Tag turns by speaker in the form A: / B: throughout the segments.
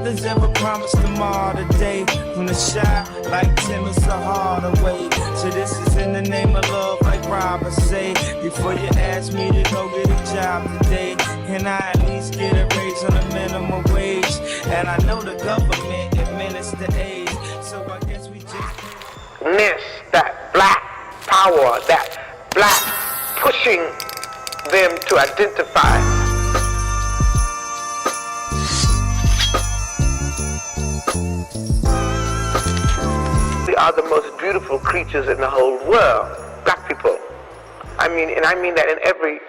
A: Nothing's ever promised tomorrow today. From the shy, like Tim, it's a harder way. So this is in the name of love, like Robert say. Before you ask me to go get a job today, can I at least get a raise on the minimum wage? And I know the government administers the aid, so I guess we just
B: miss that black power, that black pushing them to identify. We are the most beautiful creatures in the whole world, black people. I mean that in every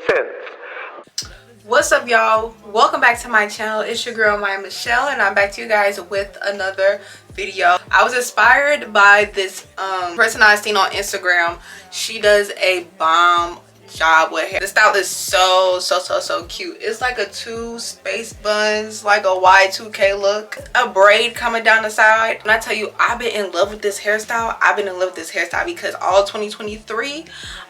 B: sense.
C: What's up, y'all? Welcome back to my channel. It's your girl Maya Michelle, and I'm back to you guys with another video. I was inspired by this person I seen on Instagram. She does a bomb job with hair. The style is so cute. It's like a two space buns, like a Y2K look, a braid coming down the side. When I tell you I've been in love with this hairstyle, because all 2023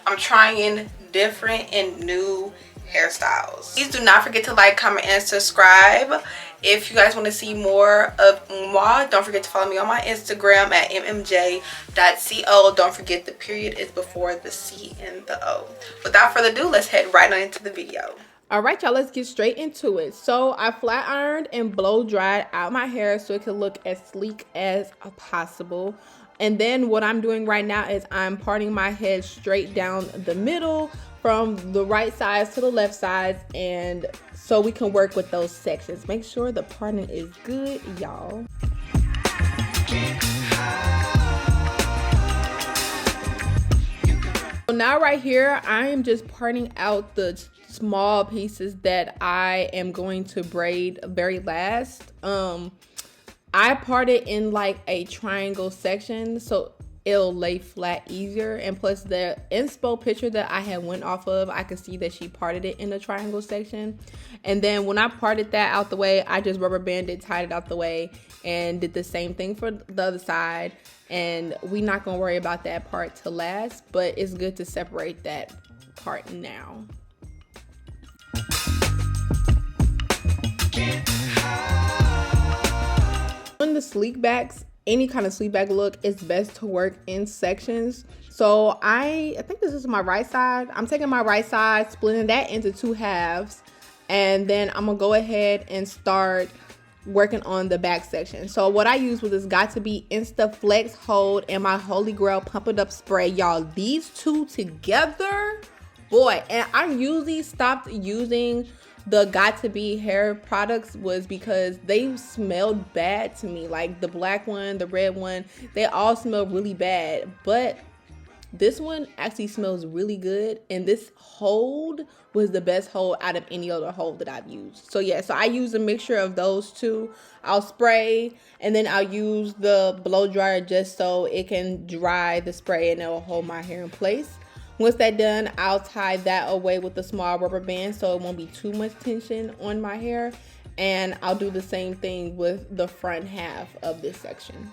C: I'm trying different and new hairstyles. Please do not forget to like, comment, and subscribe. If you guys want to see more of moi, don't forget to follow me on my Instagram at mmj.co. Don't forget the period is before the C and the O. Without further ado, let's head right on into the video.
D: All right, y'all, let's get straight into it. So I flat ironed and blow dried out my hair so it can look as sleek as possible. And then what I'm doing right now is I'm parting my head straight down the middle from the right side to the left side, and so we can work with those sections. Make sure the parting is good, y'all. So now right here, I am just parting out the small pieces that I am going to braid very last. I parted in like a triangle section so it'll lay flat easier, and plus the inspo picture that I had went off of, I could see that she parted it in the triangle section. And then when I parted that out the way, I just rubber banded, tied it out the way, and did the same thing for the other side. And we're not gonna worry about that part to last, but it's good to separate that part now. On the sleek backs, any kind of sleek back look, it's best to work in sections. So I think this is my right side. I'm taking my right side, splitting that into two halves, and then I'm gonna go ahead and start working on the back section. So what I use with this Got To Be Insta Flex Hold and my Holy Grail Pump It Up spray, y'all. These two together, boy. And I usually stopped using the Got To Be hair products was because they smelled bad to me. Like the black one, the red one, they all smell really bad. But this one actually smells really good. And this hold was the best hold out of any other hold that I've used. So yeah, so I use a mixture of those two. I'll spray and then I'll use the blow dryer just so it can dry the spray and it will hold my hair in place. Once that's done, I'll tie that away with a small rubber band so it won't be too much tension on my hair. And I'll do the same thing with the front half of this section.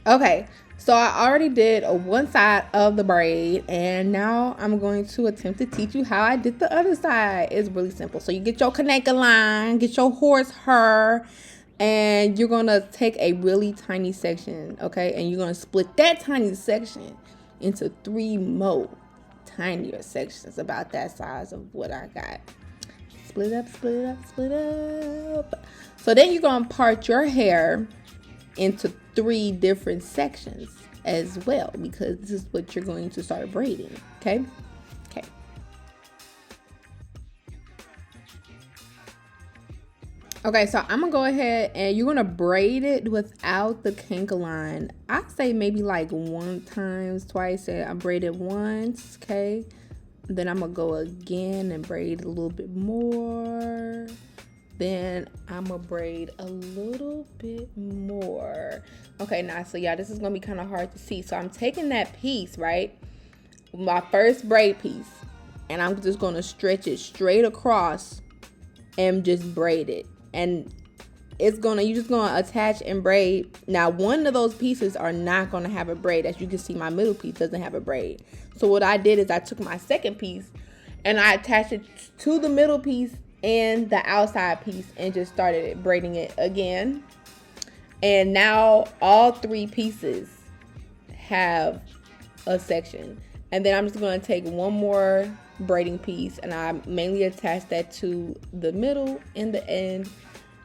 D: Okay, so I already did one side of the braid, and now I'm going to attempt to teach you how I did the other side. It's really simple. So you get your connector line, get your horsehair, and you're gonna take a really tiny section, okay, and you're gonna split that tiny section into 3 more tinier sections about that size of what I got. Split up, split up, split up. So then you're gonna part your hair into 3 different sections as well, because this is what you're going to start braiding. Okay. Okay, so I'm gonna go ahead and you're gonna braid it without the canker line. I say maybe like 1 time, twice. I braided once, okay. Then I'm gonna go again and braid a little bit more. Then I'm gonna braid a little bit more. Okay, now so yeah, this is gonna be kind of hard to see. So I'm taking that piece, right, my first braid piece, and I'm just gonna stretch it straight across and just braid it. And you're just gonna attach and braid. Now one of those pieces are not gonna have a braid. As you can see, my middle piece doesn't have a braid. So what I did is I took my second piece and I attached it to the middle piece and the outside piece and just started braiding it again. And now all 3 pieces have a section. And then I'm just gonna take one more braiding piece and I mainly attach that to the middle and the end.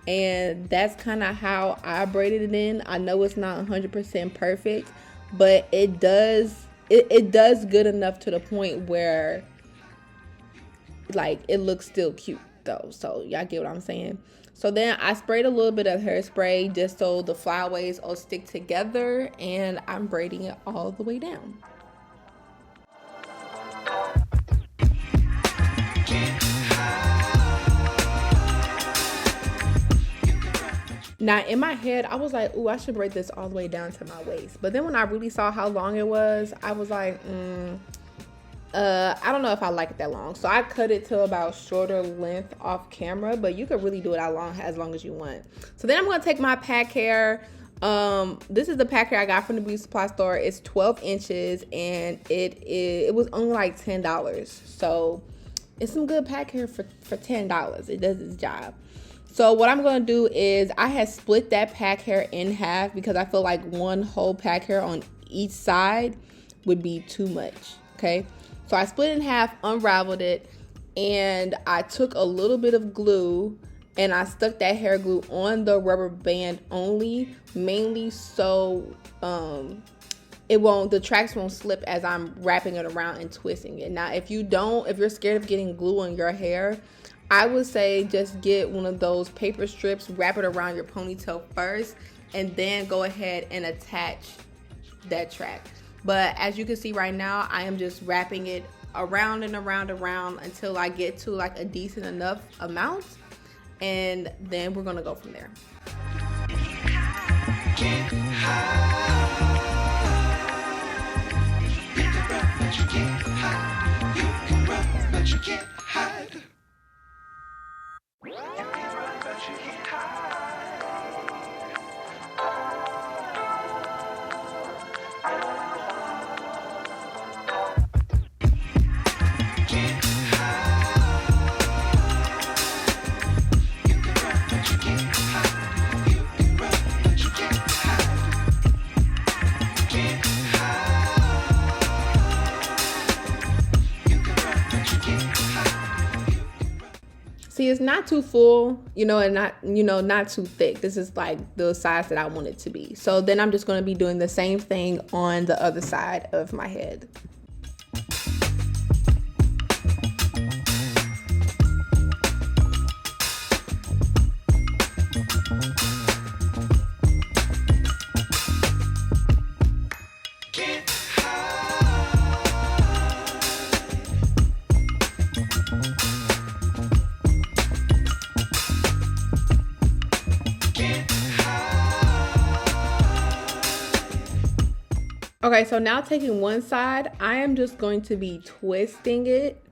D: And that's kind of how I braided it in. I know it's not 100% perfect, but it does good enough to the point where like it looks still cute though. So y'all get what I'm saying? So then I sprayed a little bit of hairspray just so the flyaways all stick together, and I'm braiding it all the way down. Now in my head, I was like, ooh, I should braid this all the way down to my waist. But then when I really saw how long it was, I was like, I don't know if I like it that long. So I cut it to about shorter length off camera, but you could really do it as long as you want. So then I'm gonna take my pack hair. This is the pack hair I got from the beauty supply store. It's 12 inches and it was only like $10. So it's some good pack hair for $10. It does its job. So what I'm going to do is I had split that pack hair in half because I feel like one whole pack hair on each side would be too much, okay? So I split it in half, unraveled it, and I took a little bit of glue and I stuck that hair glue on the rubber band only, mainly so the tracks won't slip as I'm wrapping it around and twisting it. Now, if you're scared of getting glue on your hair, I would say just get one of those paper strips, wrap it around your ponytail first, and then go ahead and attach that track. But as you can see right now, I am just wrapping it around and around until I get to like a decent enough amount, and then we're gonna go from there. See, it's not too full, and not too thick. This is like the size that I want it to be. So then I'm just going to be doing the same thing on the other side of my head. Okay, so now taking one side, I am just going to be twisting it.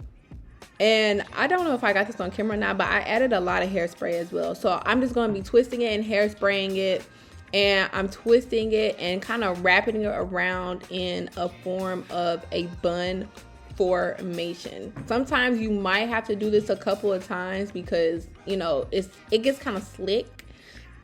D: And I don't know if I got this on camera or not, but I added a lot of hairspray as well. So I'm just going to be twisting it and hairspraying it and I'm twisting it and kind of wrapping it around in a form of a bun formation. Sometimes you might have to do this a couple of times because, you know, it gets kind of slick.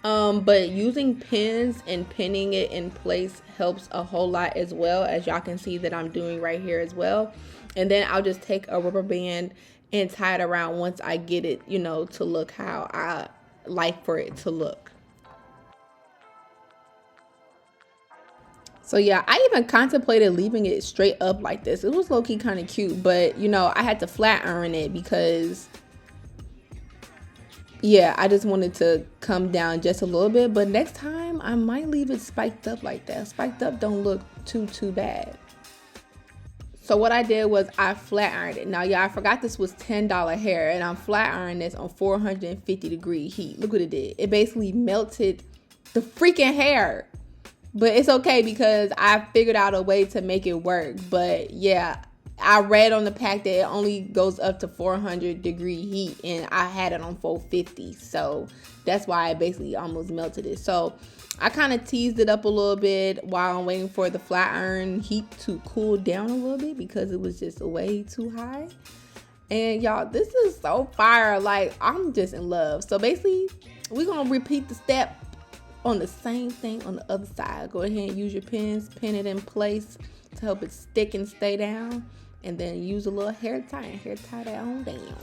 D: But using pins and pinning it in place helps a whole lot, as well, as y'all can see that I'm doing right here as well. And then I'll just take a rubber band and tie it around once I get it, you know, to look how I like for it to look. So yeah, I even contemplated leaving it straight up like this. It was low-key kind of cute, but you know, I had to flat iron it because, yeah, I just wanted to come down just a little bit. But next time I might leave it spiked up like that. Spiked up don't look too bad. So what I did was I flat ironed it. Now, y'all, I forgot this was $10 hair, and I'm flat ironing this on 450-degree heat. Look what it did. It basically melted the freaking hair. But it's okay because I figured out a way to make it work. But yeah, I read on the pack that it only goes up to 400-degree heat, and I had it on 450. So that's why I basically almost melted it. So I kind of teased it up a little bit while I'm waiting for the flat iron heat to cool down a little bit because it was just way too high. And y'all, this is so fire. Like, I'm just in love. So basically, we're going to repeat the step on the same thing on the other side. Go ahead and use your pins, pin it in place to help it stick and stay down, and then use a little hair tie and hair tie that on down.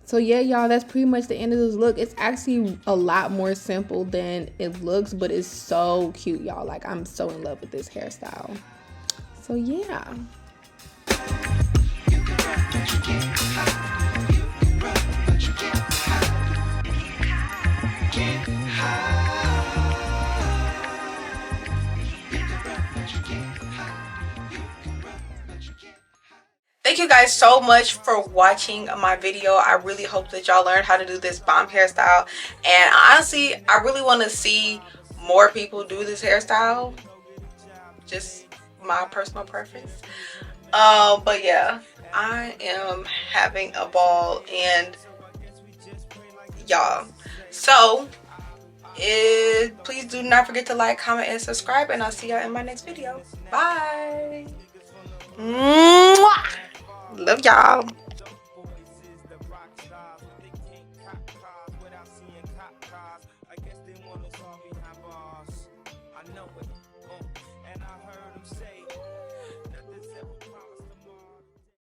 D: So yeah, y'all, that's pretty much the end of this look. It's actually a lot more simple than it looks, but it's so cute, y'all. Like, I'm so in love with this hairstyle. So yeah.
C: Thank you guys so much for watching my video. I really hope that y'all learned how to do this bomb hairstyle. And honestly, I really want to see more people do this hairstyle. Just my personal preference. But yeah, I am having a ball, and y'all. So please do not forget to like, comment, and subscribe, and I'll see y'all in my next video. Bye. Mwah! Love y'all.
A: I know it, and I heard him say